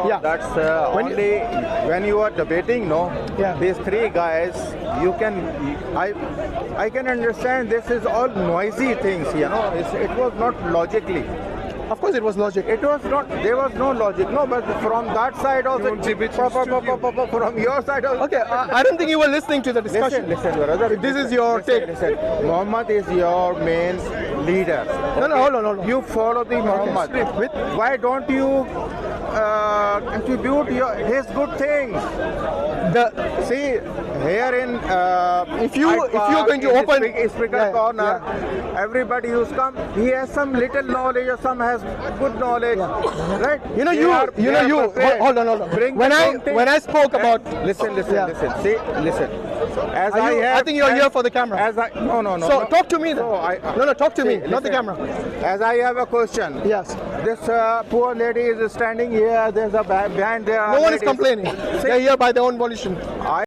Yeah. That's When only when you are debating, no? Yeah. These three guys, you can, I can understand this is all noisy things, you know. It was not logically. Of course, it was logic. It was not, there was no logic, no, but from that side also, from your side also. Okay, I don't think you were listening to the discussion. Listen, brother. If this is your take. Listen. Muhammad is your main leader. No, hold on. You follow the Muhammad. Why don't you contribute his good things? See, here in If you're going to open speaker corner, everybody who's come, he has some little knowledge or some has good knowledge, right? Hold on. Bring When the I spoke about, listen. See, listen. As I think you're here for the camera. No. So talk to me then. So Talk to me, See, not the listen. camera. As I have a question. Yes. This poor lady is standing here. There's a behind there. No one is complaining. They're here by their own volition.